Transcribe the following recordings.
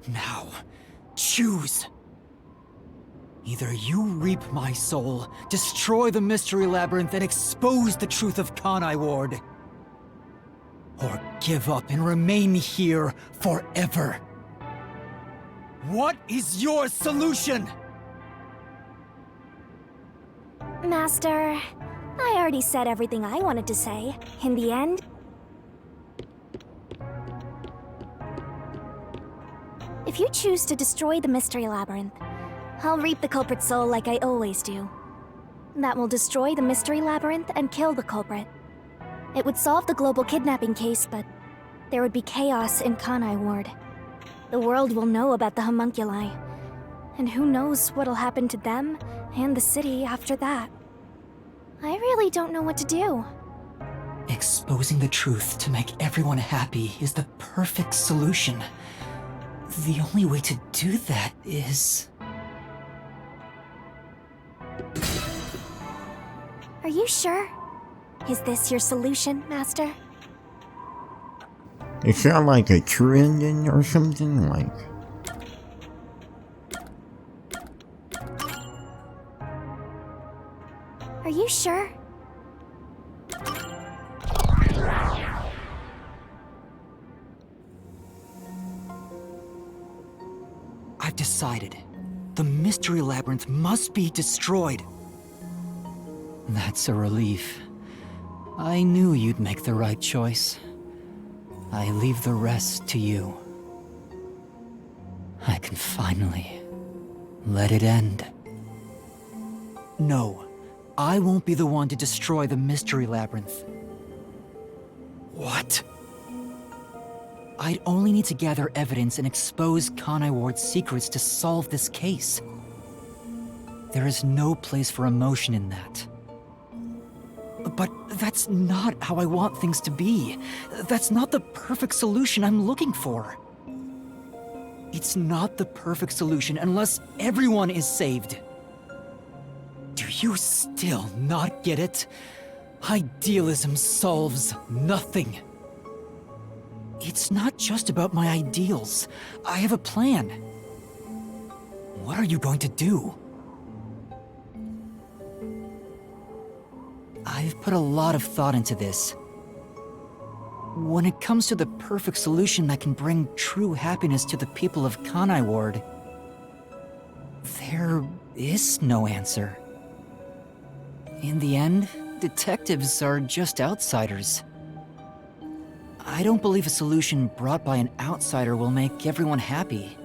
Now, choose. Either you reap my soul, destroy the Mystery Labyrinth, and expose the truth of Kanai Ward. Or give up and remain here forever. What is your solution? Master, I already said everything I wanted to say. In the end, if you choose to destroy the Mystery Labyrinth, I'll reap the culprit's soul like I always do. That will destroy the Mystery Labyrinth and kill the culprit. It would solve the global kidnapping case, but there would be chaos in Kanai Ward. The world will know about the homunculi, and who knows what'll happen to them and the city after that. I really don't know what to do. Exposing the truth to make everyone happy is the perfect solution. The only way to do that is... Are you sure? Is this your solution, Master? Is that like a true ending or something? Like... Are you sure? I've decided. The Mystery Labyrinth must be destroyed. That's a relief. I knew you'd make the right choice. I leave the rest to you. I can finally let it end. No, I won't be the one to destroy the Mystery Labyrinth. What? I'd only need to gather evidence and expose Kanai Ward's secrets to solve this case. There is no place for emotion in that. But that's not how I want things to be. That's not the perfect solution I'm looking for. It's not the perfect solution unless everyone is saved. Do you still not get it? Idealism solves nothing. It's not just about my ideals. I have a plan. What are you going to do? I've put a lot of thought into this. When it comes to the perfect solution that can bring true happiness to the people of Kanai Ward, there is no answer. In the end, detectives are just outsiders. I don't believe a solution brought by an outsider will make everyone happy.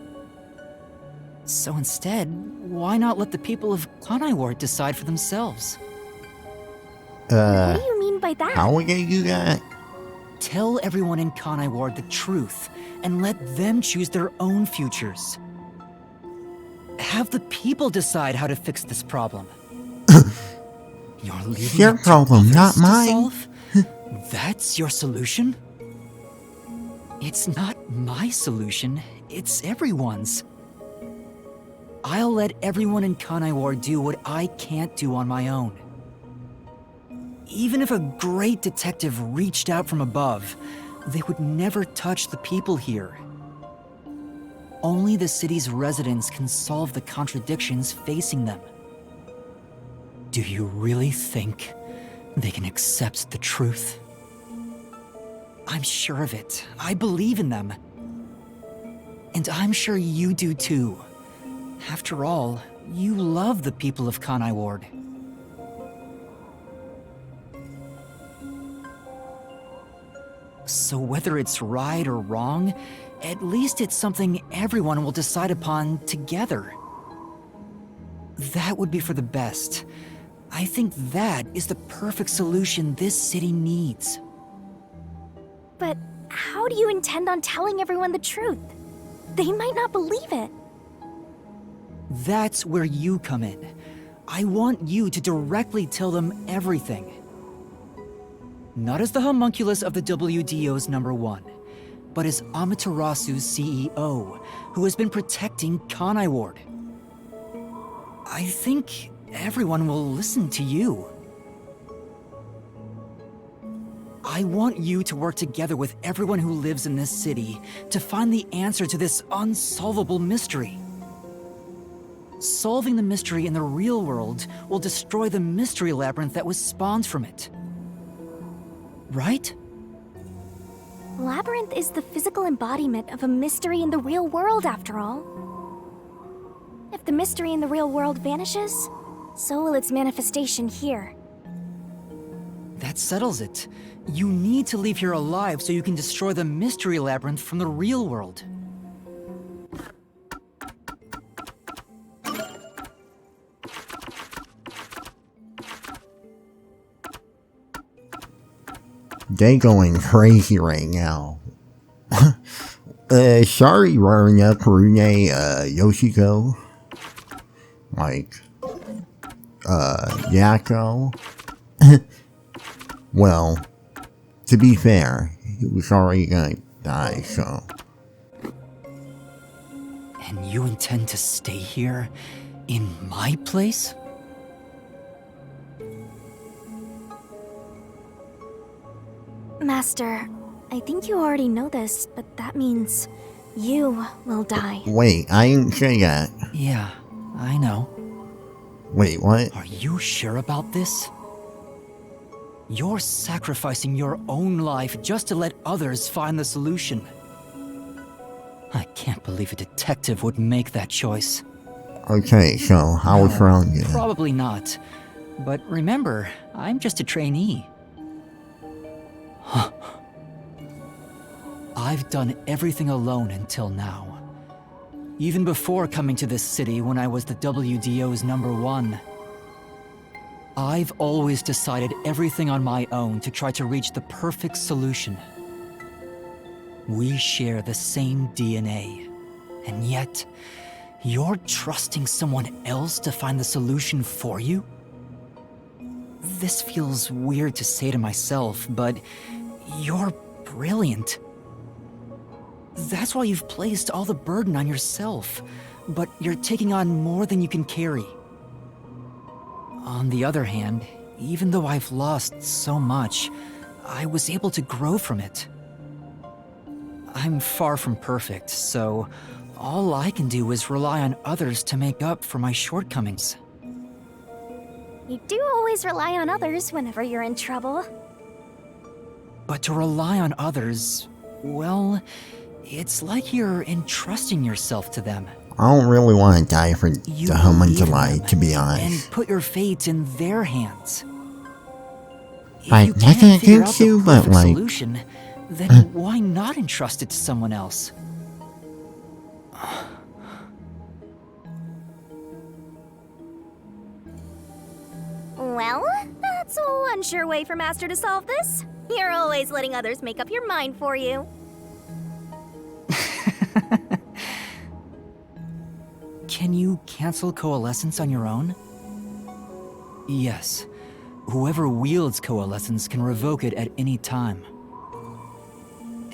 So instead, why not let the people of Kanai Ward decide for themselves? What do you mean by that? How are we gonna do that? Tell everyone in Kanai Ward the truth, and let them choose their own futures. Have the people decide how to fix this problem. You're leaving Your it to problem, not others to mine. solve? That's your solution? It's not my solution, it's everyone's. I'll let everyone in Kanai Ward do what I can't do on my own. Even if a great detective reached out from above, they would never touch the people here. Only the city's residents can solve the contradictions facing them. Do you really think they can accept the truth? I'm sure of it. I believe in them. And I'm sure you do too. After all, you love the people of Kanai Ward. So whether it's right or wrong, at least it's something everyone will decide upon together. That would be for the best. I think that is the perfect solution this city needs. But how do you intend on telling everyone the truth? They might not believe it. That's where you come in. I want you to directly tell them everything. Not as the homunculus of the WDO's #1, but as Amaterasu's CEO, who has been protecting Kanai Ward. I think everyone will listen to you. I want you to work together with everyone who lives in this city to find the answer to this unsolvable mystery. Solving the mystery in the real world will destroy the mystery labyrinth that was spawned from it. Right? Labyrinth is the physical embodiment of a mystery in the real world, after all. If the mystery in the real world vanishes, so will its manifestation here. That settles it. You need to leave here alive so you can destroy the mystery labyrinth from the real world. They going crazy right now. Sorry, Raria, Karune, Yoshiko. Like, Yako. Well, to be fair, he was already gonna die, so. And you intend to stay here? In my place? Master, I think you already know this, but that means you will die. Wait, I didn't say that. Yeah, I know. Wait, what? Are you sure about this? You're sacrificing your own life just to let others find the solution. I can't believe a detective would make that choice. Okay, so how was wrong then? Probably not. But remember, I'm just a trainee. I've done everything alone until now. Even before coming to this city when I was the WDO's #1. I've always decided everything on my own to try to reach the perfect solution. We share the same DNA, and yet, you're trusting someone else to find the solution for you? This feels weird to say to myself, but you're brilliant. That's why you've placed all the burden on yourself, but you're taking on more than you can carry. On the other hand, even though I've lost so much, I was able to grow from it. I'm far from perfect, so all I can do is rely on others to make up for my shortcomings. You do always rely on others whenever you're in trouble. But to rely on others, well, it's like you're entrusting yourself to them. I don't really want to die for You the believe in homunculus, them to be and honest. put your fate in their hands. If Like, you nothing can't figure out against the you, but, perfect like- solution, then why not entrust it to someone else? Well, that's one sure way for Master to solve this. You're always letting others make up your mind for you. Can you cancel Coalescence on your own? Yes. Whoever wields Coalescence can revoke it at any time.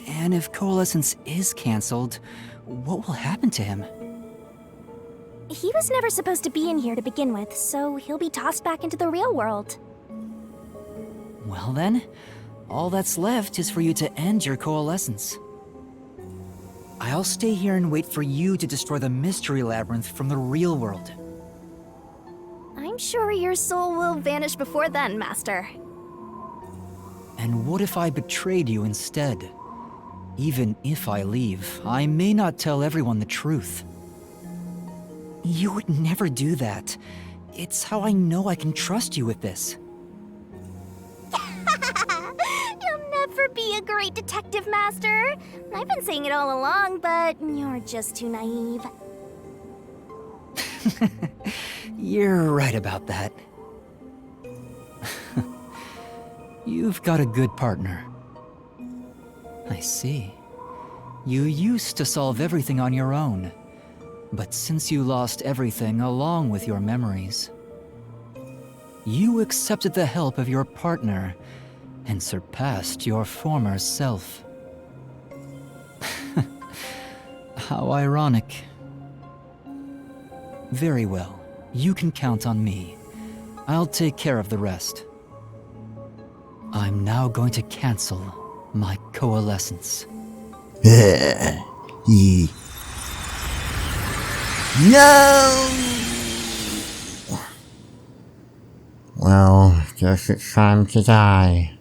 And if Coalescence is cancelled, what will happen to him? He was never supposed to be in here to begin with, so he'll be tossed back into the real world. Well then, all that's left is for you to end your Coalescence. I'll stay here and wait for you to destroy the Mystery Labyrinth from the real world. I'm sure your soul will vanish before then, Master. And what if I betrayed you instead? Even if I leave, I may not tell everyone the truth. You would never do that. It's how I know I can trust you with this. You'll never be a great detective, Master. I've been saying it all along, but you're just too naive. You're right about that. You've got a good partner. I see. You used to solve everything on your own, but since you lost everything along with your memories, you accepted the help of your partner and surpassed your former self. How ironic. Very well. You can count on me. I'll take care of the rest. I'm now going to cancel my coalescence. Ye. No! Well, guess it's time to die.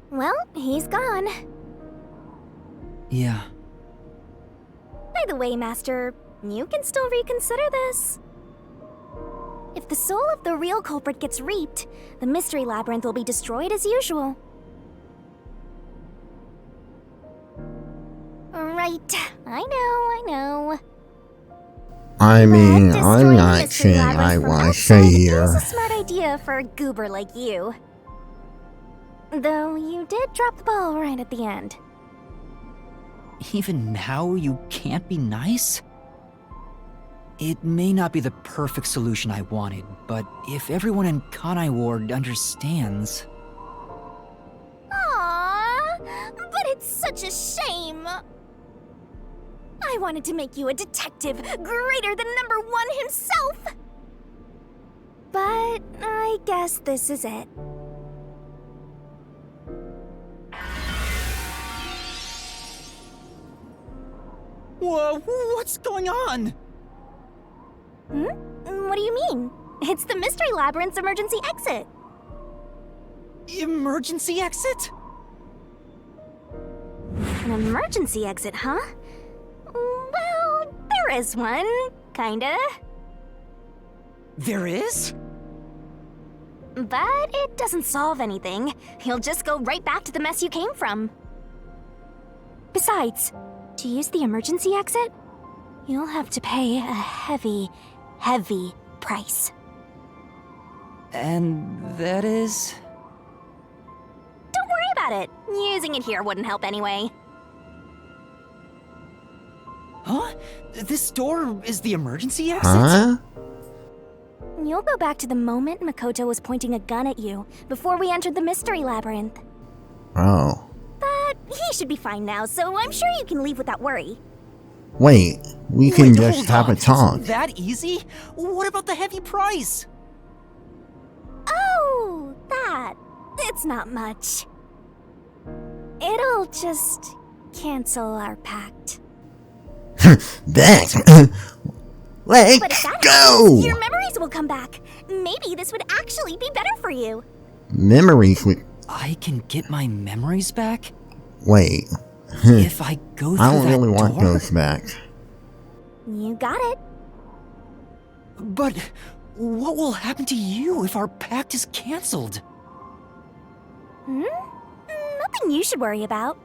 Well, he's gone. Yeah. By the way, Master, you can still reconsider this. If the soul of the real culprit gets reaped, the mystery labyrinth will be destroyed as usual. Right, I know. I mean, But I'm destroying the not mystery saying I labyrinth from want to outside stay is here. a smart idea for a goober like you. Though you did drop the ball right at the end. Even now, you can't be nice? It may not be the perfect solution I wanted, but if everyone in Kanai Ward understands... Aww, but it's such a shame. I wanted to make you a detective greater than #1 himself. But I guess this is it. Whoa, what's going on? What do you mean? It's the Mystery Labyrinth's emergency exit. Emergency exit? An emergency exit, huh? Well, there is one, kinda. There is? But it doesn't solve anything. You'll just go right back to the mess you came from. Besides, to use the emergency exit, you'll have to pay a heavy price. And that is... Don't worry about it. Using it here wouldn't help anyway. Huh? This door is the emergency exit? Huh? You'll go back to the moment Makoto was pointing a gun at you before we entered the Mystery Labyrinth. Oh. But he should be fine now, so I'm sure you can leave without worry. Wait, we can Wait, just hold have on. a talk. It's that easy? What about the heavy price? Oh, that. It's not much. It'll just cancel our pact. That. But if Let's that go! happens, your memories will come back. Maybe this would actually be better for you. Memories with. I can get my memories back? Wait. If I go through I don't that really want door? those back. You got it. But what will happen to you if our pact is cancelled? Nothing you should worry about.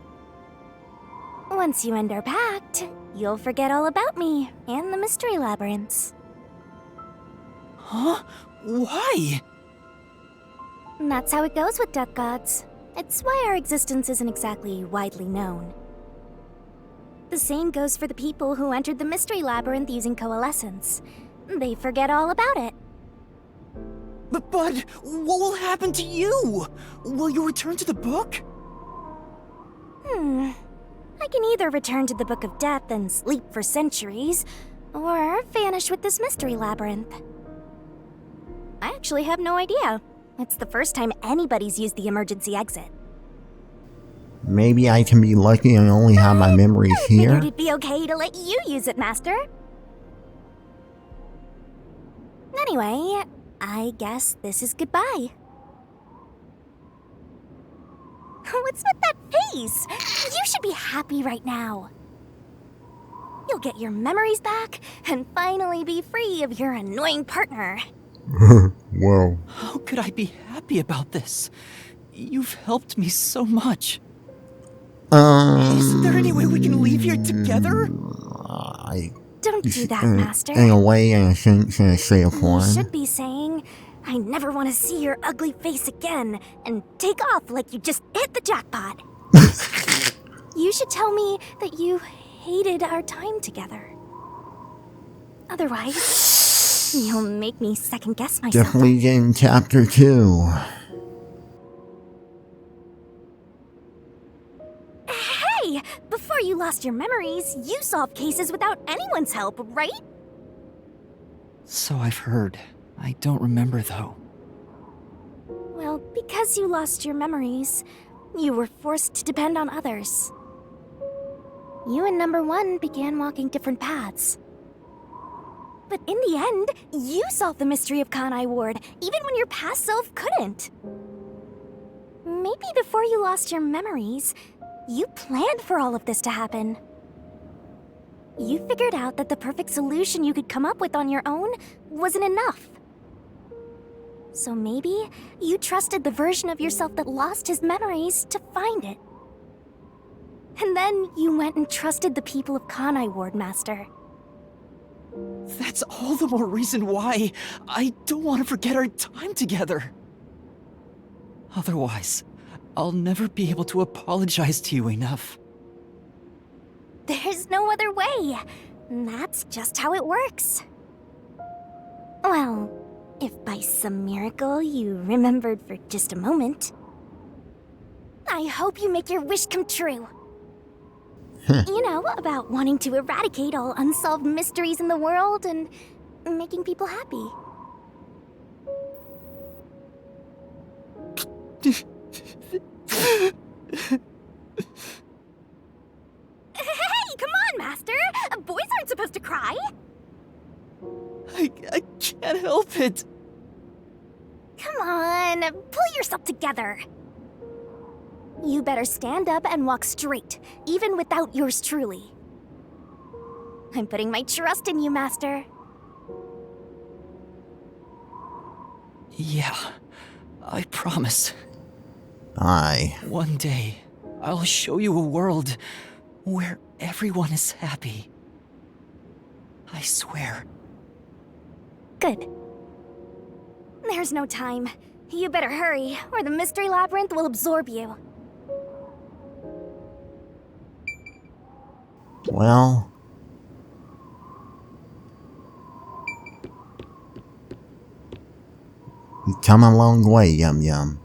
Once you end our pact, you'll forget all about me and the Mystery Labyrinths. Huh? Why? And that's how it goes with duck gods. It's why our existence isn't exactly widely known. The same goes for the people who entered the Mystery Labyrinth using coalescence. They forget all about it. But what will happen to you? Will you return to the book? I can either return to the Book of Death and sleep for centuries, or vanish with this Mystery Labyrinth. I actually have no idea. It's the first time anybody's used the emergency exit. Maybe I can be lucky and only have my memories I here. figured it'd be okay to let you use it, Master. Anyway, I guess this is goodbye. What's with that face? You should be happy right now. You'll get your memories back and finally be free of your annoying partner. Whoa. How could I be happy about this? You've helped me so much. Isn't there any way we can leave here together? Don't do that, Master. In a way, in a sense, in a state of You form. should be saying, I never want to see your ugly face again, and take off like you just hit the jackpot. You should tell me that you hated our time together. Otherwise, you'll make me second-guess myself. Definitely in chapter 2. Hey! Before you lost your memories, you solved cases without anyone's help, right? So I've heard. I don't remember, though. Well, because you lost your memories, you were forced to depend on others. You and Number One began walking different paths. But in the end, you solved the mystery of Kanai Ward, even when your past self couldn't. Maybe before you lost your memories, you planned for all of this to happen. You figured out that the perfect solution you could come up with on your own wasn't enough. So maybe you trusted the version of yourself that lost his memories to find it. And then you went and trusted the people of Kanai Ward, Master. That's all the more reason why I don't want to forget our time together. Otherwise, I'll never be able to apologize to you enough. There's no other way. That's just how it works. Well, if by some miracle you remembered for just a moment, I hope you make your wish come true. You know, about wanting to eradicate all unsolved mysteries in the world and making people happy. Hey, come on, Master! Boys aren't supposed to cry! I can't help it. Come on, pull yourself together. You better stand up and walk straight, even without yours truly. I'm putting my trust in you, Master. Yeah, I promise. Aye. One day, I'll show you a world where everyone is happy. I swear. Good. There's no time. You better hurry, or the Mystery Labyrinth will absorb you. Well, you've come a long way, YumYum.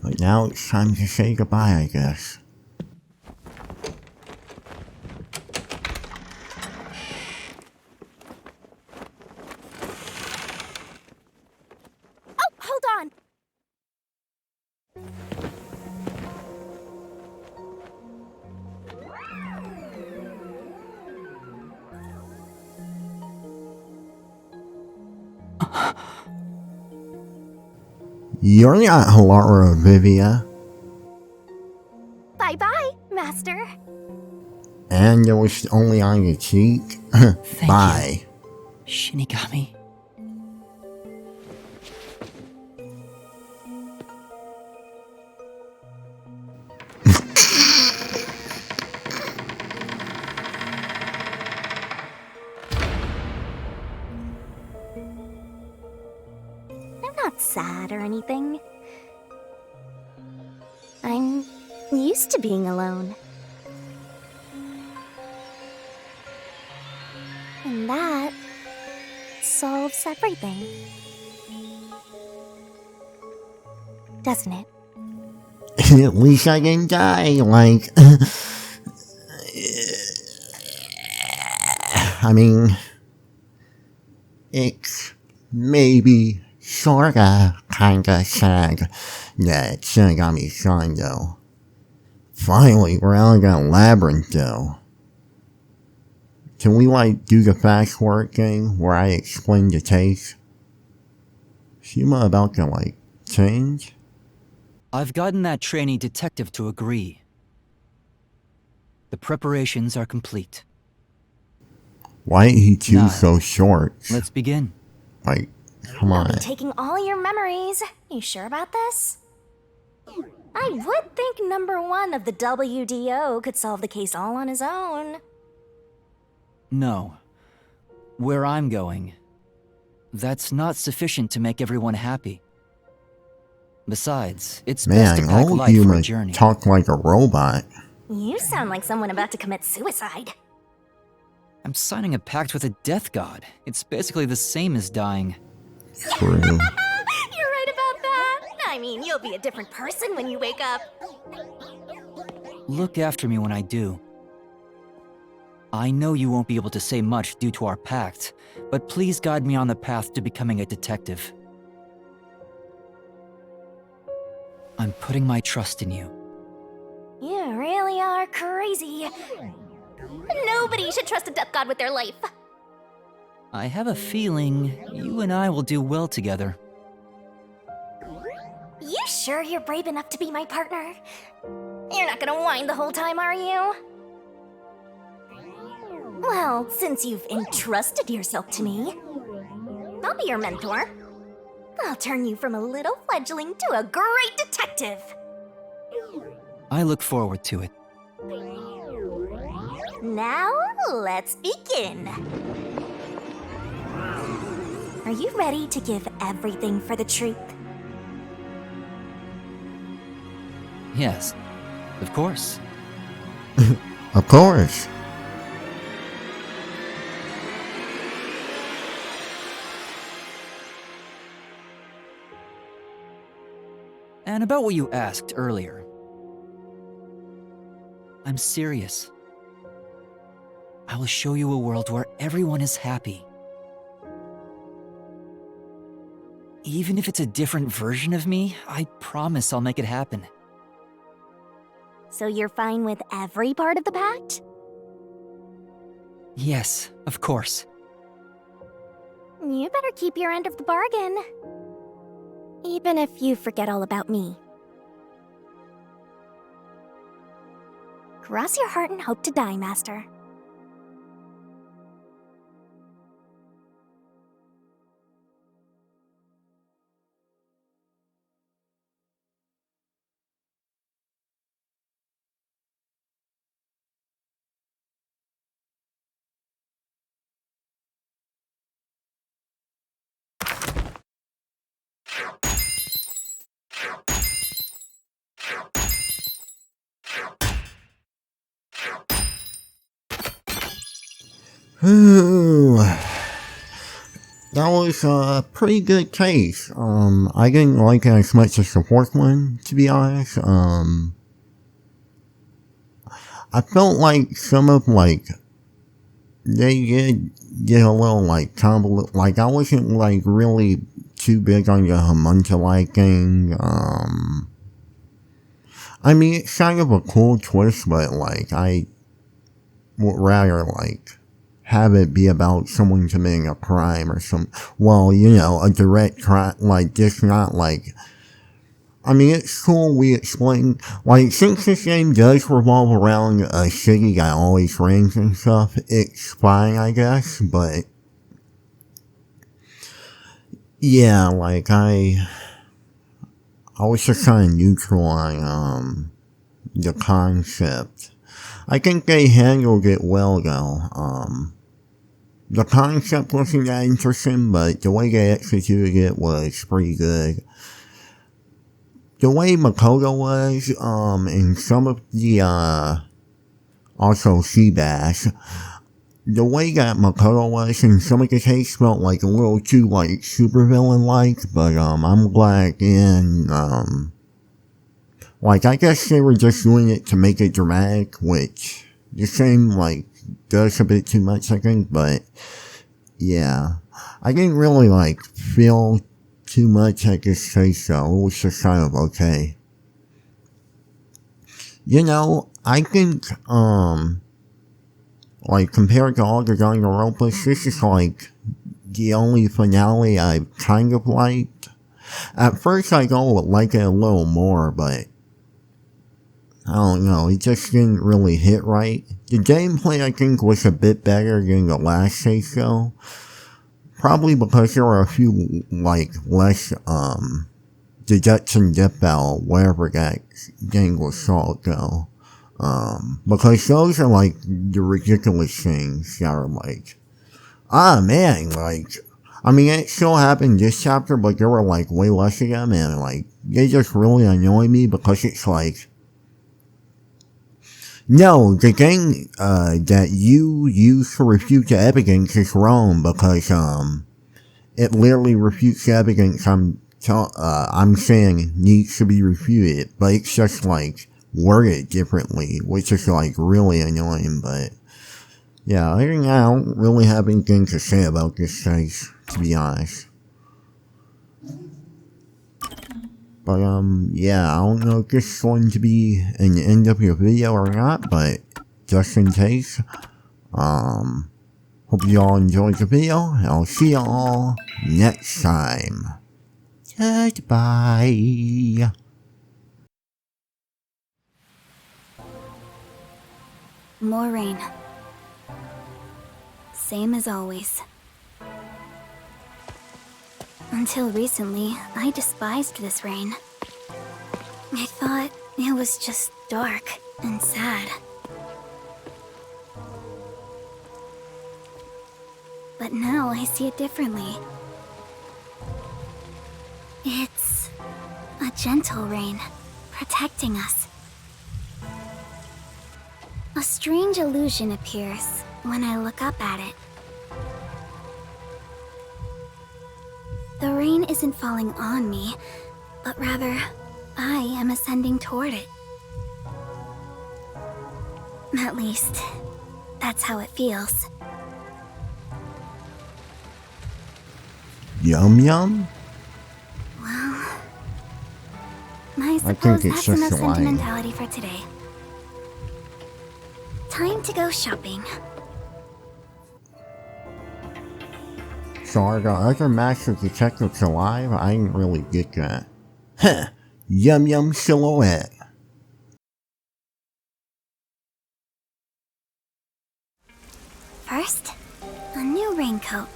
But now it's time to say goodbye, I guess. Oh, hold on! You're not Hilara Vivia. Bye-bye, Master. And it was only on your cheek. Thank Bye. you, Shinigami. I'm not sad or anything. I'm used to being alone. And that solves everything. Doesn't it? At least I didn't die, like... I mean... It's maybe sorta kinda sad that Shinigami's gone, though. Finally, we're out of that labyrinth, though. Can we, like, do the fast work thing where I explain the case? Shima about to, like, change? I've gotten that trainee detective to agree. The preparations are complete. Why did he choose Nah. so short? Let's begin. Like, come I'll on. be taking all your memories. You sure about this? I would think number one of the WDO could solve the case all on his own. No. Where I'm going, that's not sufficient to make everyone happy. Besides, it's best to Man, pack all light for a humans journey. talk like a robot. You sound like someone about to commit suicide. I'm signing a pact with a death god. It's basically the same as dying. True. You're right about that. I mean, you'll be a different person when you wake up. Look after me when I do. I know you won't be able to say much due to our pact, but please guide me on the path to becoming a detective. I'm putting my trust in you. You really are crazy. Nobody should trust a death god with their life. I have a feeling you and I will do well together. You sure you're brave enough to be my partner? You're not gonna whine the whole time, are you? Well, since you've entrusted yourself to me, I'll be your mentor. I'll turn you from a little fledgling to a great detective. I look forward to it. Now, let's begin. Are you ready to give everything for the truth? Yes, of course. Of course. And about what you asked earlier. I'm serious. I will show you a world where everyone is happy. Even if it's a different version of me, I promise I'll make it happen. So you're fine with every part of the pact? Yes, of course. You better keep your end of the bargain. Even if you forget all about me. Cross your heart and hope to die, Master. Ooh. That was a pretty good case. I didn't like it as much as the fourth one, to be honest. I felt like some of, they did get a little, convoluted. I wasn't, really too big on the homunculi thing. I mean, it's kind of a cool twist, but, I would rather, have it be about someone committing a crime or a direct crime, just not, I mean, it's cool we explain, since this game does revolve around a city that always rains and stuff, it's fine, I guess, but, yeah, I was just kind of neutral on, the concept. I think they handled it well, though. The concept wasn't that interesting, but the way they executed it was pretty good. The way Makoto was, and some of the, also Seabass, the way that Makoto was in some of the case felt a little too, supervillain-like, but, I'm glad again, I guess they were just doing it to make it dramatic, which the same, does a bit too much, I think, but, yeah. I didn't really, feel too much, I guess, say so. It was just kind of okay. I think, compared to all the Danganronpas, this is, the only finale I kind of liked. At first, I would like it a little more, but I don't know, it just didn't really hit right. The gameplay, I think, was a bit better than the last say so. Probably because there were a few, less, deduction dip out, wherever that game was called, though. Because those are, the ridiculous things that are, man, I mean, it still happened this chapter, but there were, way less of them, and, they just really annoy me because it's, No, the thing that you use to refute the evidence is wrong because it literally refutes the evidence I'm saying needs to be refuted, but it's just like worded differently, which is like really annoying. But yeah, I don't really have anything to say about this case, to be honest. But yeah, I don't know if this is going to be an end of your video or not, but just in case, hope you all enjoyed the video, and I'll see you all next time. Goodbye. More rain. Same as always. Until recently, I despised this rain. I thought it was just dark and sad. But now I see it differently. It's a gentle rain, protecting us. A strange illusion appears when I look up at it. The rain isn't falling on me, but rather, I am ascending toward it. At least, that's how it feels. YumYum? Well, I I suppose think it's that's just enough a line. sentimentality for today. Time to go shopping. So are the other master detectives alive? I didn't really get that. Huh. YumYum silhouette. First, a new raincoat.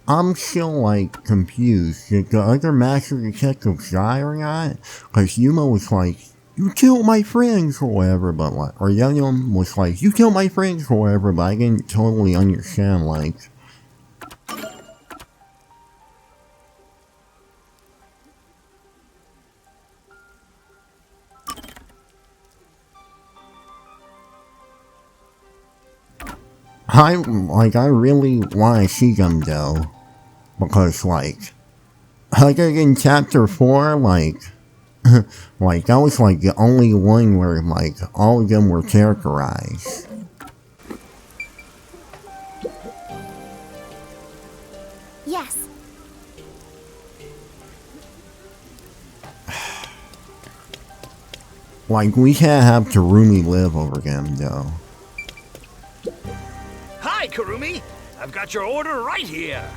I'm still like confused. Did the other master detectives die or not? Cause Yuma was like, you killed my friends or whatever, but like, or YumYum was like, you killed my friends or whatever, but I didn't totally understand like. I really want to see them though, because like, other than chapter 4, like, like that was like the only one where like all of them were characterized. Yes. Like we can't have Karumi live over them though. Hi, Karumi! I've got your order right here!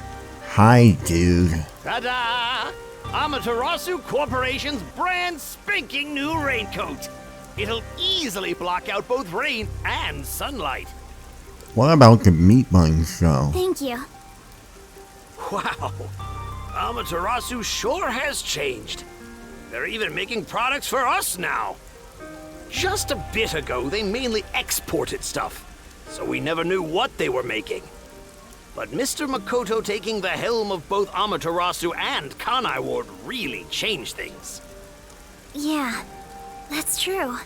Hi, dude. Ta-da! Amaterasu Corporation's brand spanking new raincoat! It'll easily block out both rain and sunlight. What about the meat buns though? Thank you. Wow! Amaterasu sure has changed. They're even making products for us now. Just a bit ago, they mainly exported stuff, so we never knew what they were making. But Mr. Makoto taking the helm of both Amaterasu and Kanai Ward really changed things. Yeah, that's true.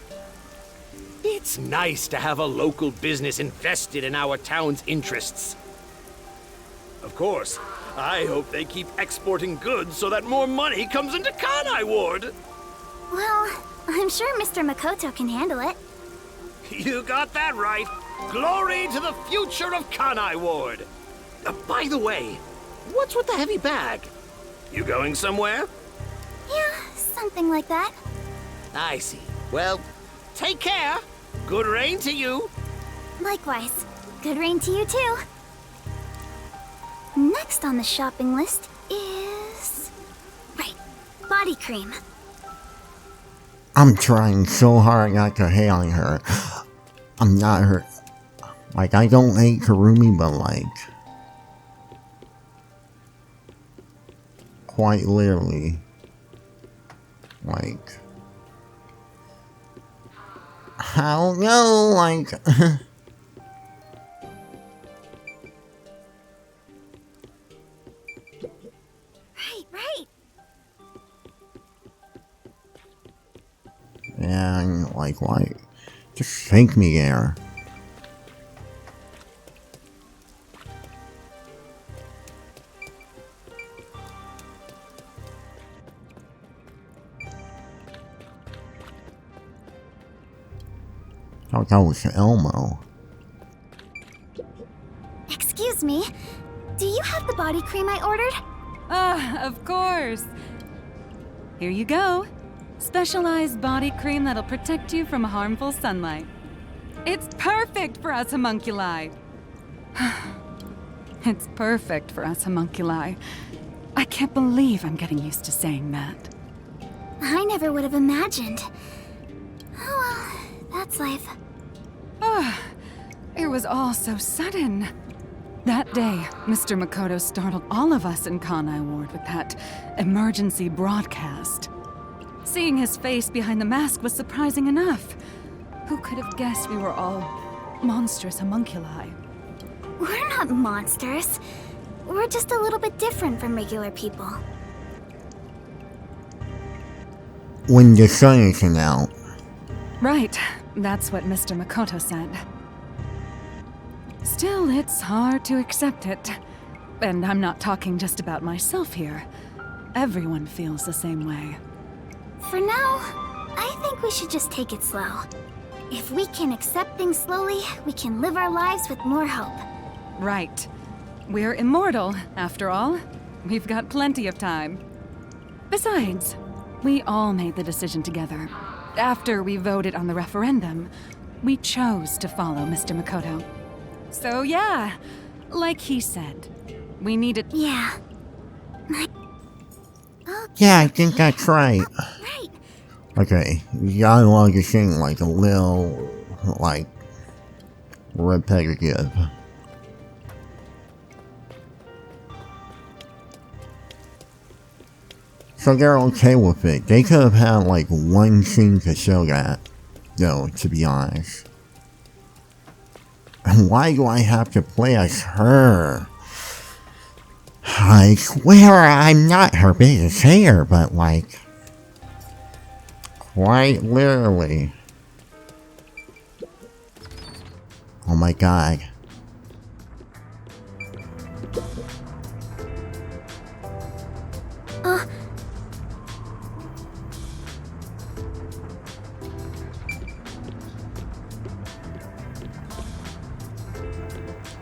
It's nice to have a local business invested in our town's interests. Of course, I hope they keep exporting goods so that more money comes into Kanai Ward. Well, I'm sure Mr. Makoto can handle it. You got that right. Glory to the future of Kanai Ward. By the way, what's with the heavy bag? You going somewhere? Yeah, something like that. I see. Well, take care. Good rain to you. Likewise. Good rain to you too. Next on the shopping list is... Right, body cream. I'm trying so hard not to hate on her. I'm not her. Like, I don't hate Karumi, but like, quite literally, like, I don't know, like... Right. And, like, why? Just take me there. I thought that was Elmo. Excuse me. Do you have the body cream I ordered? Ah, of course. Here you go. Specialized body cream that'll protect you from harmful sunlight. It's perfect for us homunculi. It's perfect for us homunculi. I can't believe I'm getting used to saying that. I never would have imagined. Oh well, that's life. Ah, it was all so sudden. That day, Mr. Makoto startled all of us in Kanai Ward with that emergency broadcast. Seeing his face behind the mask was surprising enough. Who could have guessed we were all monstrous homunculi? We're not monsters. We're just a little bit different from regular people. When the sun isn't out. Right, that's what Mr. Makoto said. Still, it's hard to accept it. And I'm not talking just about myself here. Everyone feels the same way. For now, I think we should just take it slow. If we can accept things slowly, we can live our lives with more hope. Right. We're immortal, after all. We've got plenty of time. Besides, we all made the decision together. After we voted on the referendum, we chose to follow Mr. Makoto. So yeah, like he said, we needed... Yeah. Yeah, I think that's right. Right. Okay, the dialogue is getting like a little, like, repetitive. So they're okay with it. They could have had like one scene to show that, though, to be honest. And why do I have to play as her? I swear I'm not her biggest hater, but like, quite literally. Oh my god.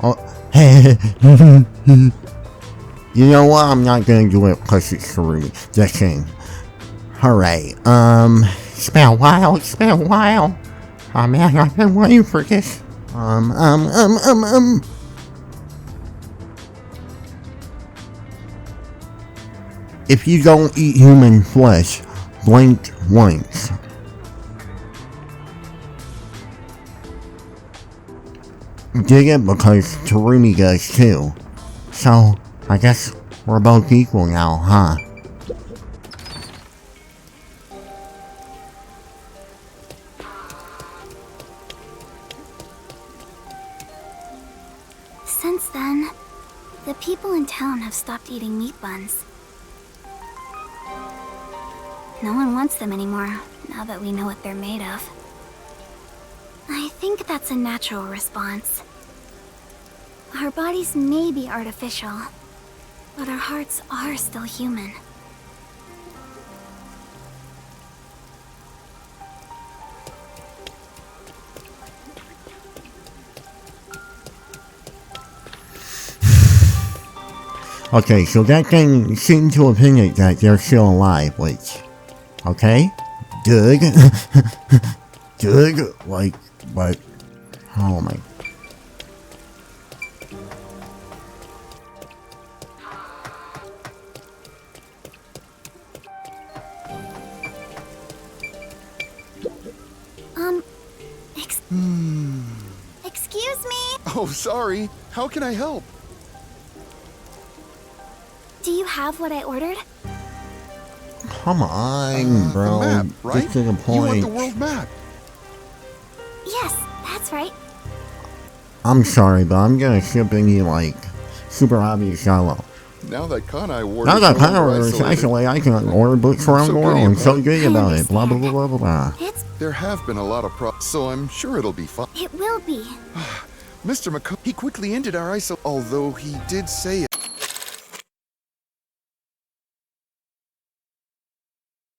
Oh, hey. You know what? I'm not gonna do it because it's Karumi. Just saying. Alright, it's been a while, Oh man, I've been waiting for this. If you don't eat human flesh, blink once. Dig it because Tarumi does too. So, I guess we're both equal now, huh? Since then, the people in town have stopped eating meat buns. No one wants them anymore, now that we know what they're made of. I think that's a natural response. Our bodies may be artificial, but our hearts are still human. Okay, so that thing seemed to opinion that they're still alive, which... Okay? Good. Good, like, but... Oh my... Excuse me? Oh, sorry. How can I help? Do you have what I ordered? Come on, bro. The map, right? Get to the You want point. the world map? That's right. I'm sorry, but I'm gonna ship in you like super obvious shallow. Now that Kanai Ward Now is that no longer power is isolated, actually I can order books around the So world giddy and so about it. giddy I about it. Blah blah blah understand. blah blah. It's. there have been a lot of problems, so I'm sure it'll be fine. It will be. Mr. McCall, he quickly ended our isolation, although he did say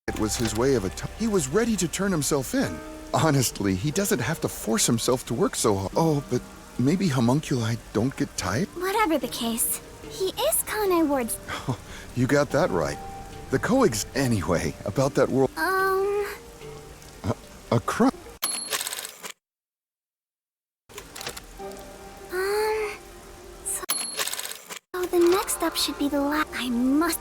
it was his way of he was ready to turn himself in. Honestly, he doesn't have to force himself to work so hard. Oh, but maybe homunculi don't get tired? Whatever the case, he is Kanai Ward's. You got that right. The anyway, about that world, a crime. So the next up should be the last. I must.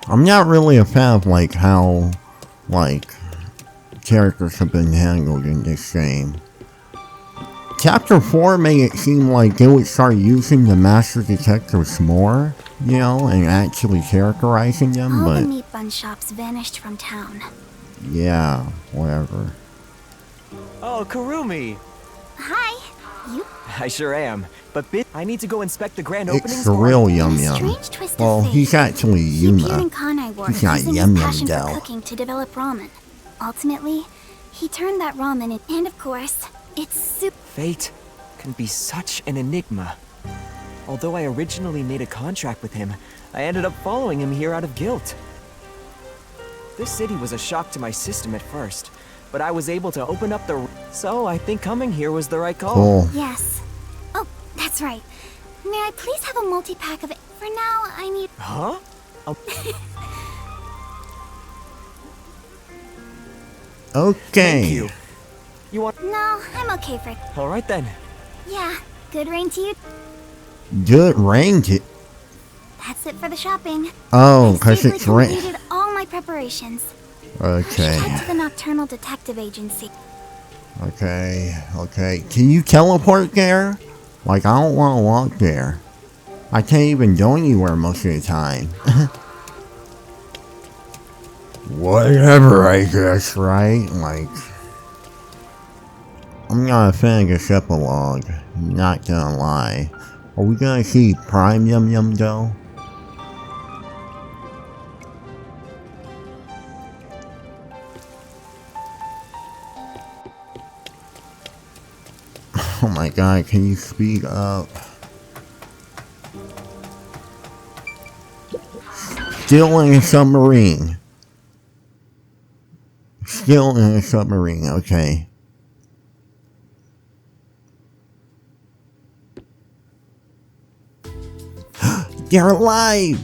I'm not really a fan of like how like characters have been handled in this game. Chapter 4 made it seem like they would start using the master detectives more, you know, and actually characterizing them, All the but meat bun shops vanished from town. yeah, whatever. Oh, Kurumi! Hi. You. I sure am. But I need to go inspect the grand It's opening the real A YumYum. strange twist Well, of fate. he's actually He appeared in Yuma. Kanai Ward, He's not using his YumYum passion though. for cooking to develop ramen. Ultimately, he turned that ramen in, and of course, it's soup. Fate can be such an enigma. Although I originally made a contract with him, I ended up following him here out of guilt. This city was a shock to my system at first, but I was able to open up the... So I think coming here was the right call. Cool. Yes. Oh, that's right. May I please have a multi-pack of it? For now, I need... Huh? Okay. Thank you. You want... No, I'm okay for... Alright then. Yeah, good rain to you. Good range. That's it for the shopping. Oh, I because safely it's rain. completed all my preparations. Okay. Head to the Nocturnal Detective Agency. Okay. Okay. Can you teleport there? Like, I don't want to walk there. I can't even go anywhere most of the time. Whatever, I guess, right? Like, I'm not a fan of this epilogue. Not gonna lie. Are we gonna see Prime YumYum though? Oh my god, can you speed up? Still in a submarine. Still in a submarine, okay. They're alive!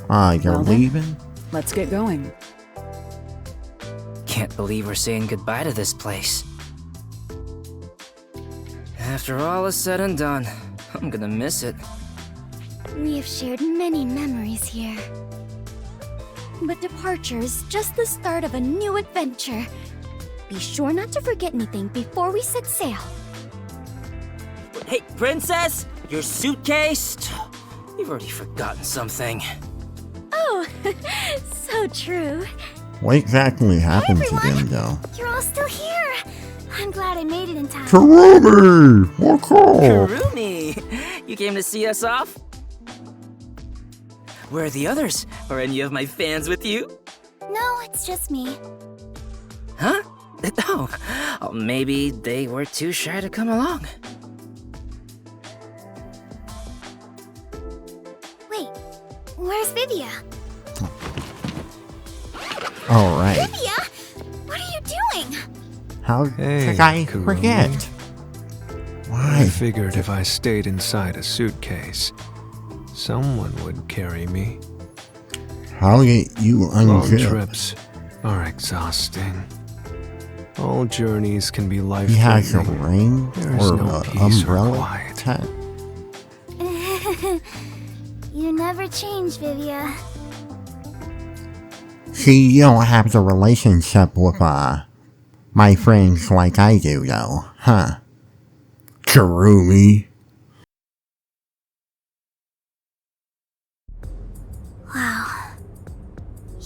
Ah, they're Well then. leaving? Let's get going. Can't believe we're saying goodbye to this place. After all is said and done, I'm gonna miss it. We have shared many memories here. But departure is just the start of a new adventure. Be sure not to forget anything before we set sail. Hey, princess! Your suitcase? You've already forgotten something. Oh, so true. What exactly happened to everyone. them though? You're all still here. I'm glad I made it in time. Kurumi! What's up? Kurumi! You came to see us off? Where are the others? Are any of my fans with you? No, it's just me. Huh? Oh, maybe they were too shy to come along. Wait, where's Vivia? Alright. Vivia? What are you doing? How Hey, could I Kurumi. forget? I Why? figured if I stayed inside a suitcase, someone would carry me. How did you Long unzip? trips are exhausting. All journeys can be He has a life-threatening. ring There is or no an peace or umbrella. quiet hat. You never change, Vivia. See, you don't have the relationship with, my friends like I do, though, huh? Karumi. Wow.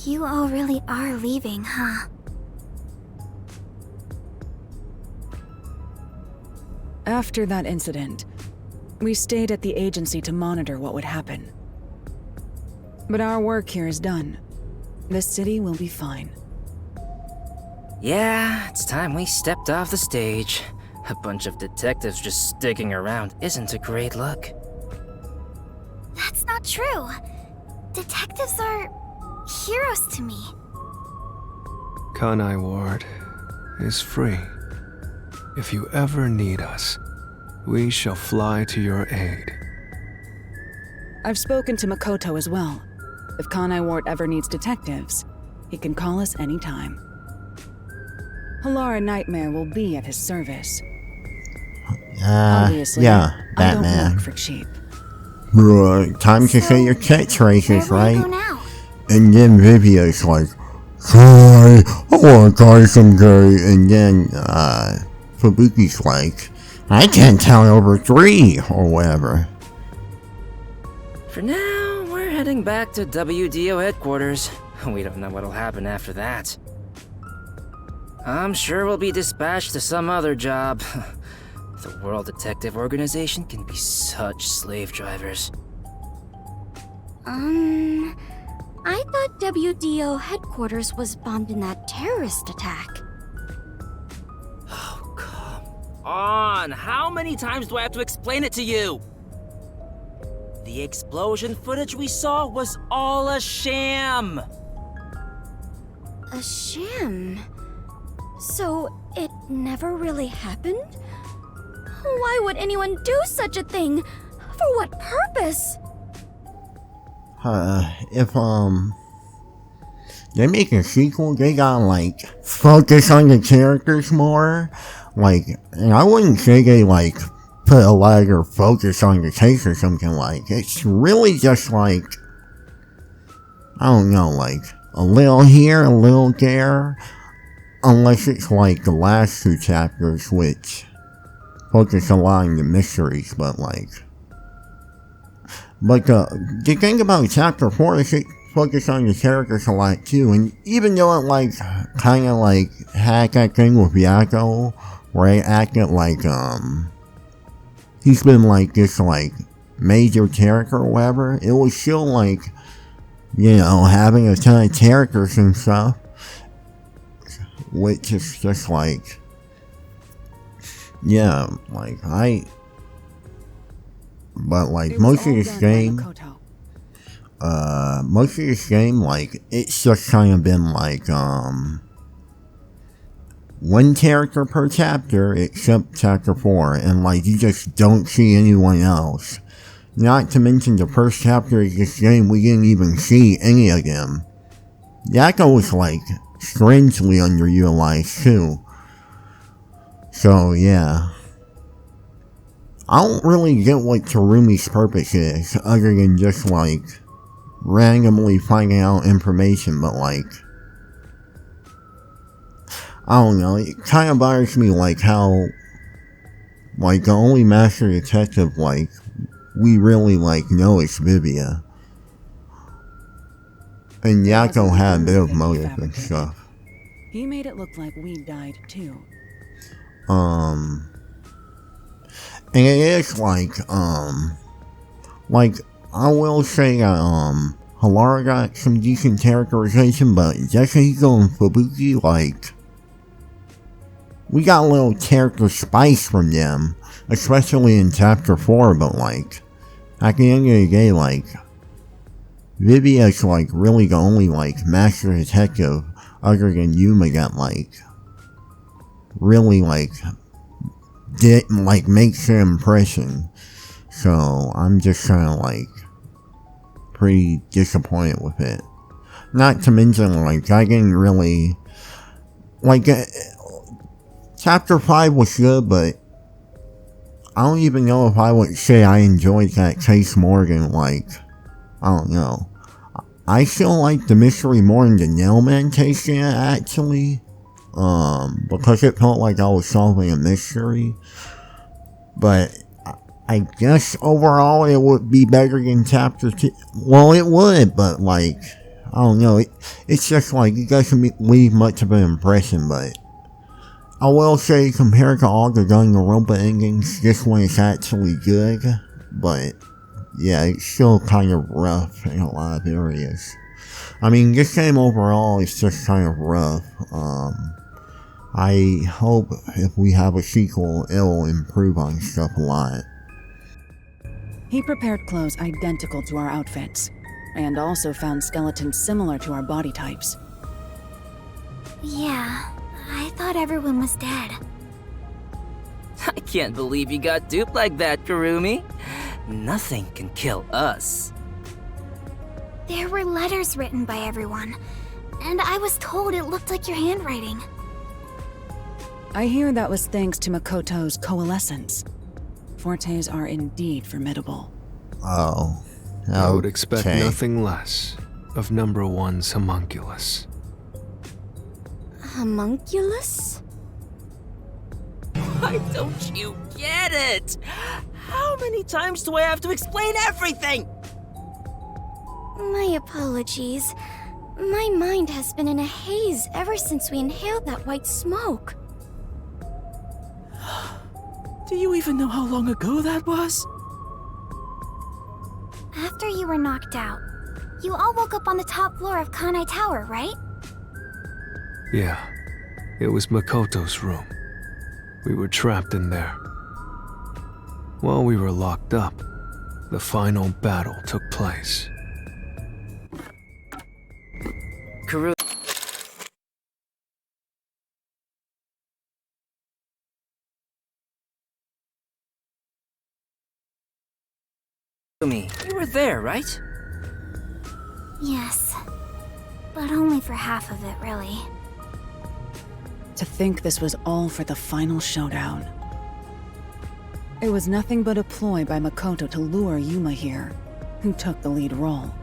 You all really are leaving, huh? After that incident, we stayed at the agency to monitor what would happen. But our work here is done. The city will be fine. Yeah, it's time we stepped off the stage. A bunch of detectives just sticking around isn't a great look. That's not true. Detectives are heroes to me. Kanai Ward is free. If you ever need us, we shall fly to your aid. I've spoken to Makoto as well. If Kanai Ward ever needs detectives, he can call us anytime. Halara Nightmare will be at his service. Obviously, yeah, I don't Batman. work for cheap. Right, time to say your catchphrases, Where will you go right? now? And then Vivia's like, "Hi, I wanna die someday." And then, Fubuki's like, "I can't tell over 3, or whatever. For now, we're heading back to WDO headquarters. We don't know what'll happen after that. I'm sure we'll be dispatched to some other job. The World Detective Organization can be such slave drivers. I thought WDO headquarters was bombed in that terrorist attack. Oh, come on! How many times do I have to explain it to you? The explosion footage we saw was all a sham! A sham? So, it never really happened? Why would anyone do such a thing? For what purpose? If, they make a sequel, they gotta, like, focus on the characters more. Like, and I wouldn't say they, like, put a lot of focus on the case or something like. It's really just, like, I don't know, like, a little here, a little there. Unless it's, like, the last 2 chapters, which focus a lot on the mysteries, but, like... But the thing about chapter 4 is it focused on the characters a lot too, and even though it like kinda like had that thing with Yato, where it acted like he's been like this like major character or whatever, it was still like, you know, having a ton of characters and stuff, which is just like, yeah, like but like most of this game, like it's just kind of been like one character per chapter except chapter 4, and like you just don't see anyone else. Not to mention the first chapter of this game, we didn't even see any of them. Yato was like strangely underutilized too. So yeah. I don't really get what Terumi's purpose is, other than just, like, randomly finding out information, but, like, I don't know, it kind of bothers me, like, how, like, the only master detective, like, we really, like, know is Vivia. And Yato had a bit of motive and stuff. He made it look like we died, too. And it is like I will say that, Halara got some decent characterization, but Yasuhiko and Fubuki, like, we got a little character spice from them, especially in chapter 4, but like, at the end of the day, like, Vivia's like really the only like master detective other than Yuma that like, really like, didn't like makes an impression. So I'm just kind of like pretty disappointed with it. Not to mention like I didn't really like chapter 5 was good, but I don't even know if I would say I enjoyed that case more than, like, I don't know. I still like the mystery more than the Nailman case than it, actually. Because it felt like I was solving a mystery. But I guess overall it would be better than chapter 2. Well, it would, but like, I don't know. It's just like, it doesn't leave much of an impression, but I will say compared to all the Danganronpa endings, this one is actually good. But yeah, it's still kind of rough in a lot of areas. I mean, this game overall is just kind of rough. I hope if we have a sequel, it'll improve on stuff a lot. He prepared clothes identical to our outfits, and also found skeletons similar to our body types. Yeah, I thought everyone was dead. I can't believe you got duped like that, Kurumi. Nothing can kill us. There were letters written by everyone, and I was told it looked like your handwriting. I hear that was thanks to Makoto's coalescence. Fortes are indeed formidable. Oh. I would expect Okay. nothing less of number one's homunculus. Homunculus? Why don't you get it? How many times do I have to explain everything? My apologies. My mind has been in a haze ever since we inhaled that white smoke. Do you even know how long ago that was? After you were knocked out, you all woke up on the top floor of Kanai Tower, right? Yeah, it was Makoto's room. We were trapped in there. While we were locked up, the final battle took place. Kurumi. You were there, right? Yes. But only for half of it, really. To think this was all for the final showdown. It was nothing but a ploy by Makoto to lure Yuma here, who took the lead role.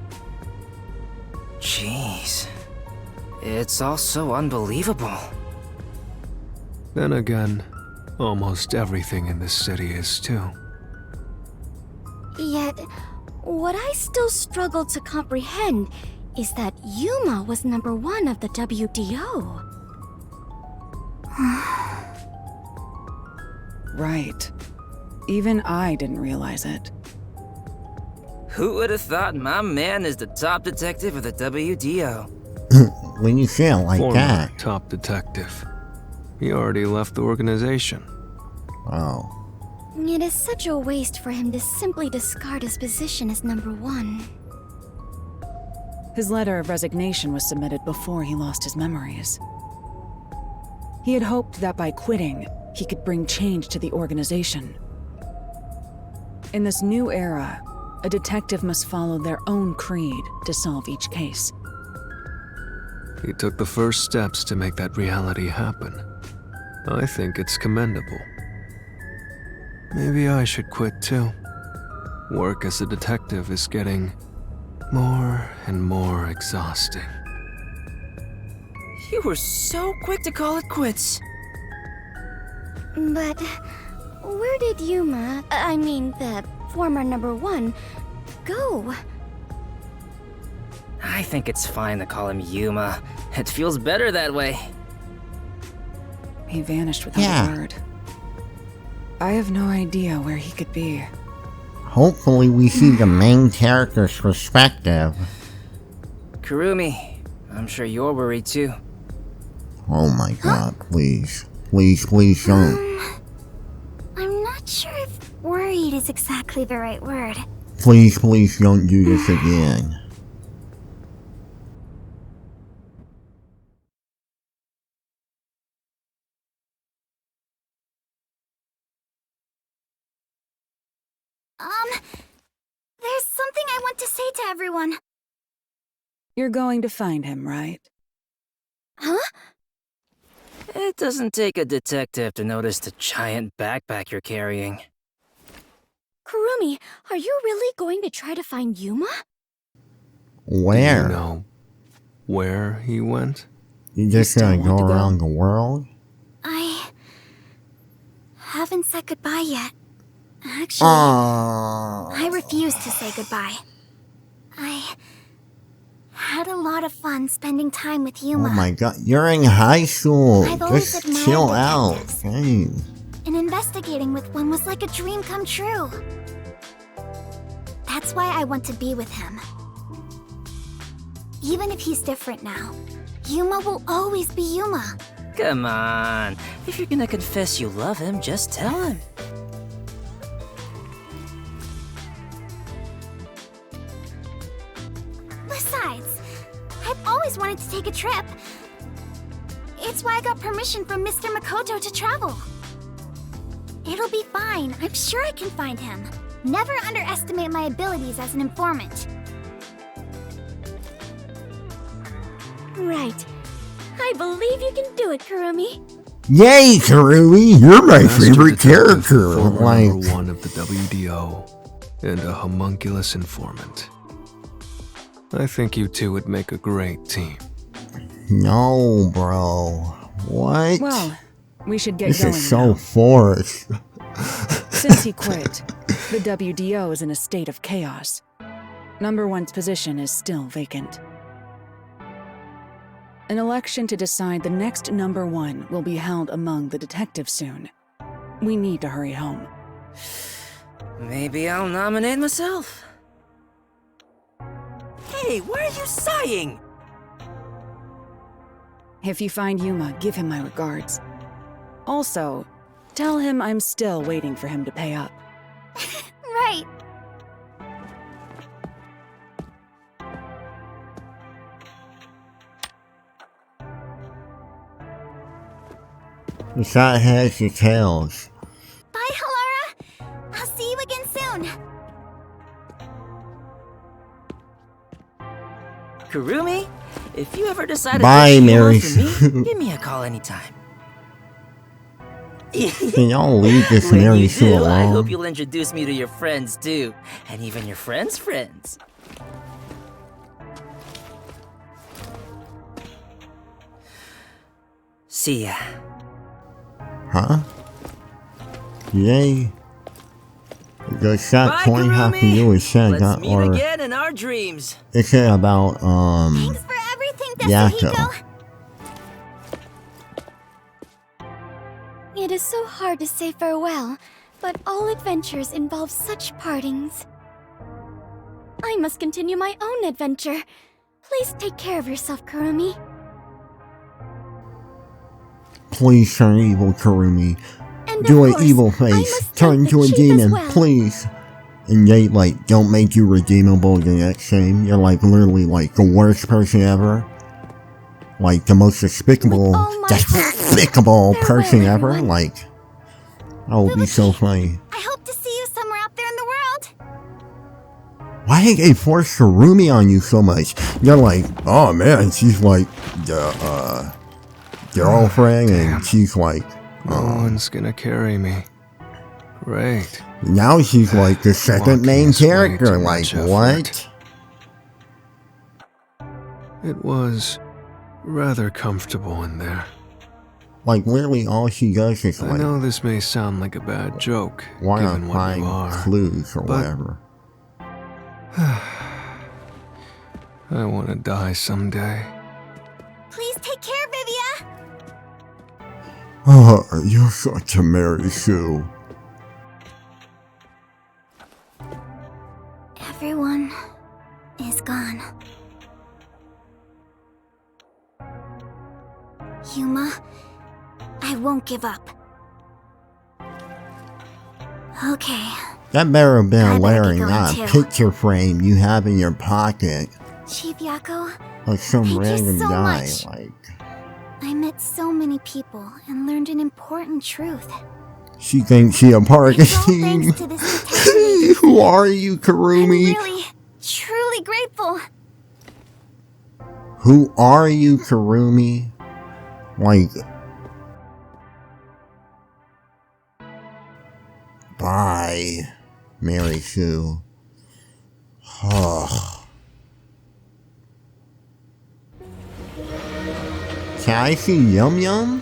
Jeez. It's all so unbelievable. Then again, almost everything in this city is too. Yet, what I still struggle to comprehend is that Yuma was number 1 of the WDO. Right. Even I didn't realize it. Who would have thought my man is the top detective of the WDO? When you say it like Former that. top detective. He already left the organization. Oh. It is such a waste for him to simply discard his position as number 1. His letter of resignation was submitted before he lost his memories. He had hoped that by quitting, he could bring change to the organization. In this new era, a detective must follow their own creed to solve each case. He took the first steps to make that reality happen. I think it's commendable. Maybe I should quit too. Work as a detective is getting more and more exhausting. You were so quick to call it quits. But where did Yuma, I mean the former number 1, go? I think it's fine to call him Yuma. It feels better that way. He vanished without Yeah. a word. I have no idea where he could be. Hopefully we see the main character's perspective. Kurumi, I'm sure you're worried too. Oh my god, please. Please, please don't. I'm not sure if worried is exactly the right word. Please, please don't do this again. There's something I want to say to everyone. You're going to find him, right? Huh? It doesn't take a detective to notice the giant backpack you're carrying. Kurumi, are you really going to try to find Yuma? Do Where? you know where he went? You just still gonna want go to go? around the world? I haven't said goodbye yet. Actually, Oh. I refuse to say goodbye. I had a lot of fun spending time with Yuma. Oh my god, you're in high school. I've always Just admired chill out. detectives. Dang. And investigating with one was like a dream come true. That's why I want to be with him. Even if he's different now, Yuma will always be Yuma. Come on. If you're gonna confess you love him, just tell him. Besides, I've always wanted to take a trip. It's why I got permission from Mr. Makoto to travel. It'll be fine. I'm sure I can find him. Never underestimate my abilities as an informant. Right. I believe you can do it, Kurumi. Yay, Kurumi! You're my Master favorite detective, character. former Like, number 1 of the WDO, and a homunculus informant. I think you two would make a great team. no, bro. What? Well, we should get This going is so now. forced. Since he quit, the WDO is in a state of chaos. Number 1's position is still vacant. An election to decide the next number 1 will be held among the detectives soon. We need to hurry home. Maybe I'll nominate myself. Hey, why are you sighing? If you find Yuma, give him my regards. Also, tell him I'm still waiting for him to pay up. Right. The shot has your tails. Bye, Halara. I'll see you again soon. Kurumi, if you ever decide Bye, to push Mary for me, Sue. give me a call anytime. Can y'all leave this When Mary you Sue do, I hope alone? you'll introduce me to your friends too, and even your friends' friends. See ya. Huh? Yay. The shot Bye, point have to do with Let's Sega, meet or again in our dreams. is it about, Thanks for everything, Yako. Dasuhiko. It is so hard to say farewell, but all adventures involve such partings. I must continue my own adventure. Please take care of yourself, Kurumi. please turn evil, Kurumi. And Do of an course, evil I face. must Turn thank into the a chief as demon, well. please. And they, like, don't make you redeemable the next game. You're, like, literally, like, the worst person ever. Like, the most despicable, With all my heart. despicable Farewell, person ever. everyone. Like, that would be so funny. I hope to see you somewhere out there in the world. Why did they force Kurumi on you so much? You're like, oh man, she's like the girlfriend, and she's like, No one's gonna carry me. Great. now she's like the second Walking main is way character. too Like, much effort. what? It was rather comfortable in there. Like, literally all she does is I like, know this may sound like a bad joke, why not given what find you are. clues or but- whatever. I want to die someday. Please take care, Vivia. Oh, you're such a Mary Sue. Everyone is gone. Yuma, I won't give up. Okay, That better have been I a better Larry, get going not a too. picture frame you have in your pocket. Chief Yako, Like some Thank you random so guy. much. Like, I met so many people and learned an important truth. she thinks she a part of the It's all team. thanks to this detective. Who are you, I'm Kurumi? really, truly grateful. Who are you, Kurumi? Like, bye, Mary Sue. Oh. Can I see YumYum?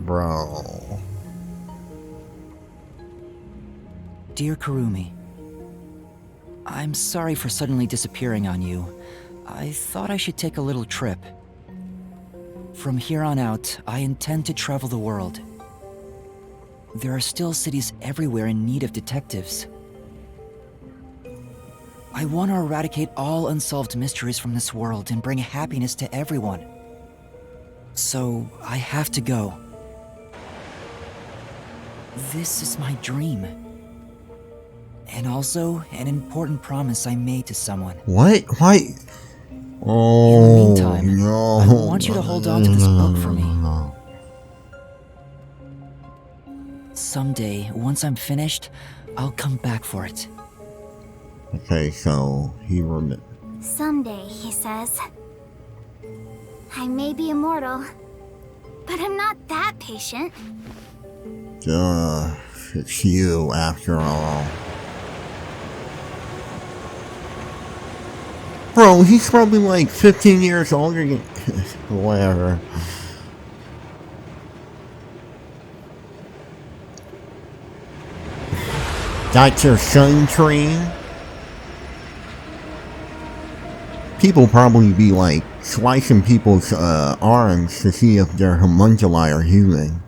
Bro. Dear Kurumi, I'm sorry for suddenly disappearing on you. I thought I should take a little trip. From here on out, I intend to travel the world. There are still cities everywhere in need of detectives. I want to eradicate all unsolved mysteries from this world and bring happiness to everyone. So, I have to go. This is my dream. And also, an important promise I made to someone. What? What? Oh, in the meantime, no. I want you to hold on to this book for me. Someday, once I'm finished, I'll come back for it. Okay, so he remembered. Someday, he says. I may be immortal, but I'm not that patient. It's you after all. Bro, he's probably like 15 years older than whatever. That's your sun tree? People probably be like slicing people's arms to see if their homunculi are human.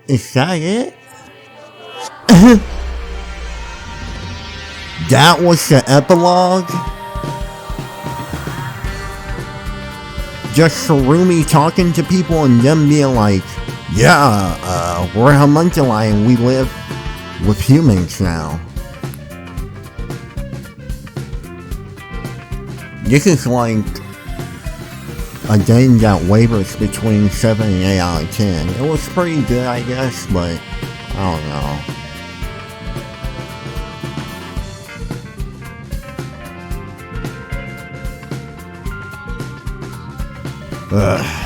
Is that it? That was the epilogue? Just Kurumi talking to people and them being like, yeah, we're homunculi and we live with humans now. This is like a game that wavers between 7 and 8 out of 10. It was pretty good, I guess, but I don't know. Ugh.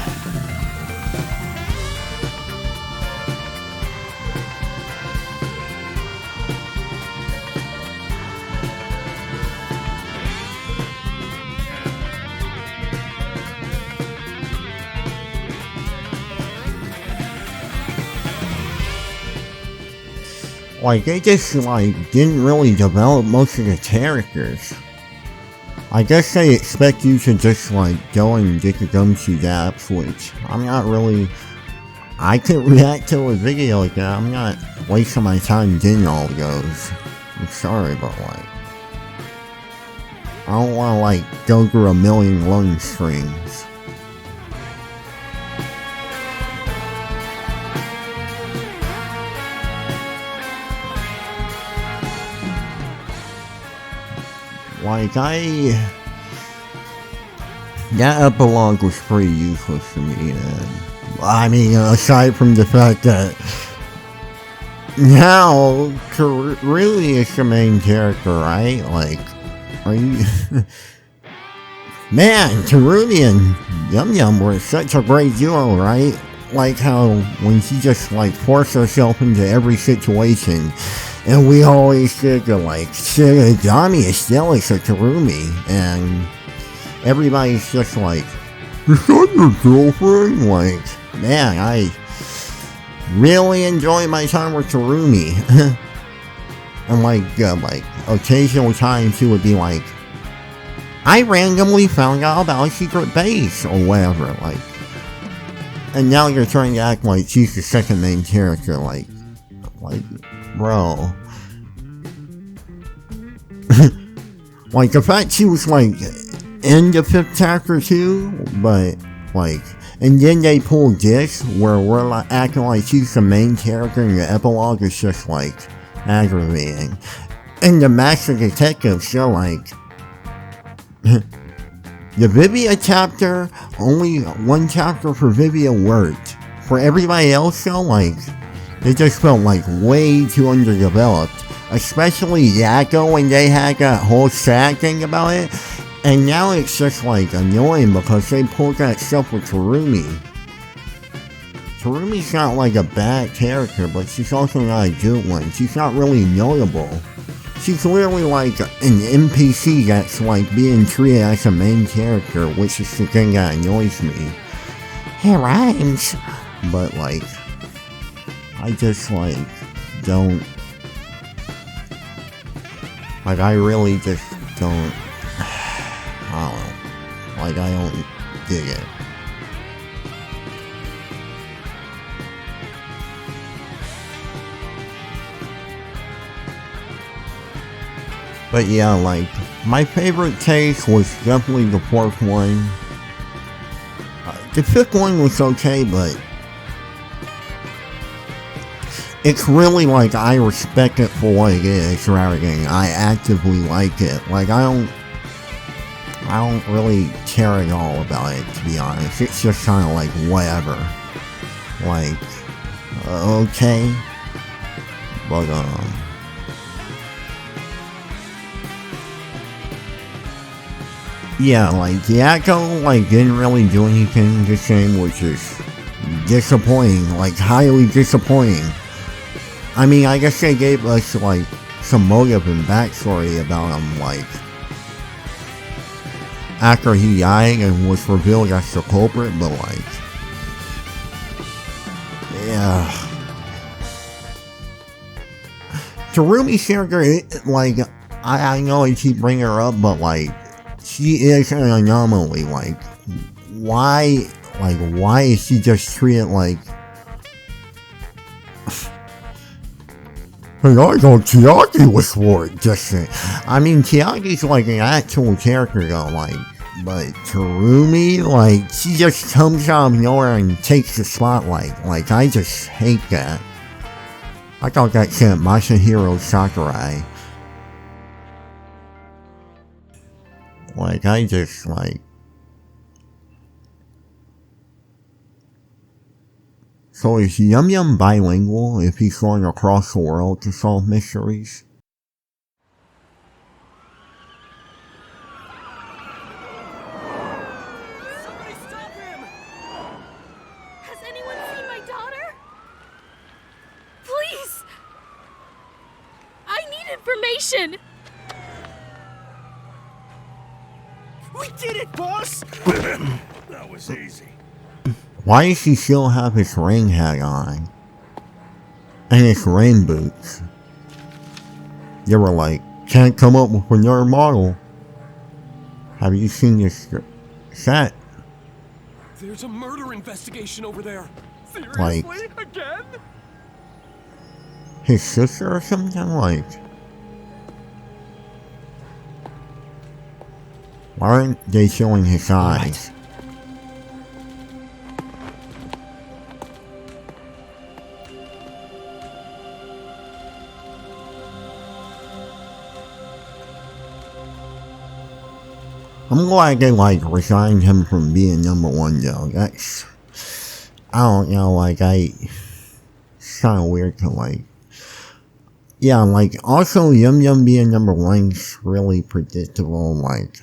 Like, they just, like, didn't really develop most of the characters. I guess they expect you to just, like, go and get the gumshoe apps, which I'm not really... I could react to a video like that. I'm not wasting my time getting all those. I'm sorry, but, like... I don't want to, like, go through a million lung streams. Like, that epilogue was pretty useless to me, and I mean, aside from the fact that now really is the main character, right? Like, are you... Man, Kurumi and YumYum were such a great duo, right? Like how when she just, like, forced herself into every situation, and we always said that, like, Shinigami is jealous of Kurumi, and everybody's just like, is that your girlfriend? Like, man, I really enjoy my time with Kurumi. And, like, occasional times she would be like, I randomly found out about a secret base, or whatever, like. And now you're trying to act like she's the second main character, like, bro. Like, the fact she was, like, in the 5th chapter too, but, like, and then they pulled this, where we're, like, acting like she's the main character in the epilogue is just, like, aggravating. And the Master Detective, still, like, the Vivia chapter, only one chapter for Vivia worked. For everybody else though, like, it just felt like way too underdeveloped. Especially Yakko when they had that whole sad thing about it. And now it's just like annoying because they pulled that stuff with Terumi. Terumi's not like a bad character, but she's also not a good one. She's not really notable. She's literally like an NPC that's like being treated as a main character, which is the thing that annoys me. It rhymes. But like, I just like don't, like I really just don't, I don't know, like I don't dig it. But yeah, like, my favorite take was definitely the fourth one. The fifth one was okay, but it's really like I respect it for what it is rather than I actively like it. Like, I don't really care at all about it, to be honest. It's just kind of like whatever. Like, okay. But, yeah, like, Yakko, like, didn't really do anything in this game, which is disappointing, like, highly disappointing. I mean, I guess they gave us, like, some motive and backstory about him, like, after he died and was revealed as the culprit, but, like, yeah. Terumi's character, like, I know I keep bringing her up, but, like, she is an anomaly. Like, why is she just treated like, hey, I thought Chiaki was for it, just I mean, Chiaki's like an actual character though, like, but Terumi, like, she just comes out of nowhere and takes the spotlight. Like, I just hate that. I thought that said Masahiro Sakurai. Like, I just, like... So is YumYum bilingual if he's going across the world to solve mysteries? Somebody stop him! Has anyone seen my daughter? Please! I need information! We did it, boss! That was easy. Why does he still have his rain hat on? And his rain boots? They were like, can't come up with another model. Have you seen this set? There's a murder investigation over there. Seriously? Like, again? his sister or something? Like, why aren't they showing his eyes? I'm glad they, like, resigned him from being #1, though. That's, I don't know, like, it's kind of weird to, like, yeah, like, also, YumYum being #1's really predictable, like,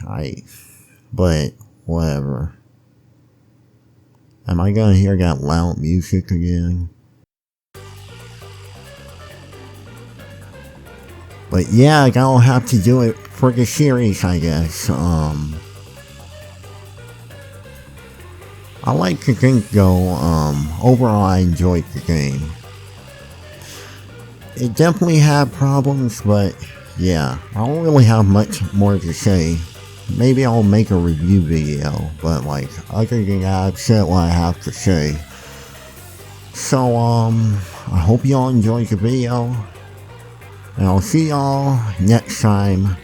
but, whatever. Am I gonna hear that loud music again? But yeah, that'll have to do it for the series, I guess. I like to think, though, overall I enjoyed the game. It definitely had problems, but yeah, I don't really have much more to say. Maybe I'll make a review video, but like, other than that, I've said what I have to say. So, I hope y'all enjoyed the video, and I'll see y'all next time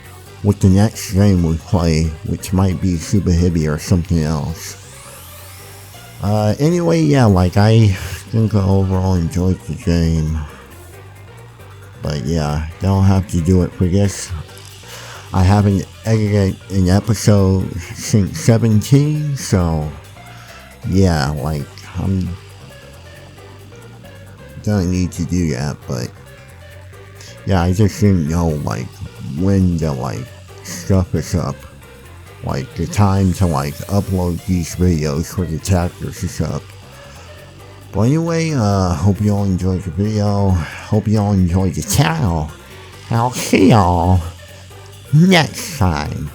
with the next game we play, which might be Super Hibby or something else. Anyway, yeah, like, I think I overall enjoyed the game. But yeah, that'll have to do it for this. I haven't edited an episode since 17, so yeah, like, I'm gonna need to do that, but Yeah, I just didn't know, like, when the, like, stuff is up. Like, the time to, like, upload these videos for the chapters is up. But anyway, hope you all enjoyed the video. Hope you all enjoyed the channel. I'll see y'all next time.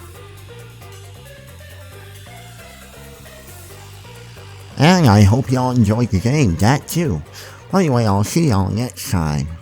And I hope y'all enjoyed the game, that too. Anyway, I'll see y'all next time.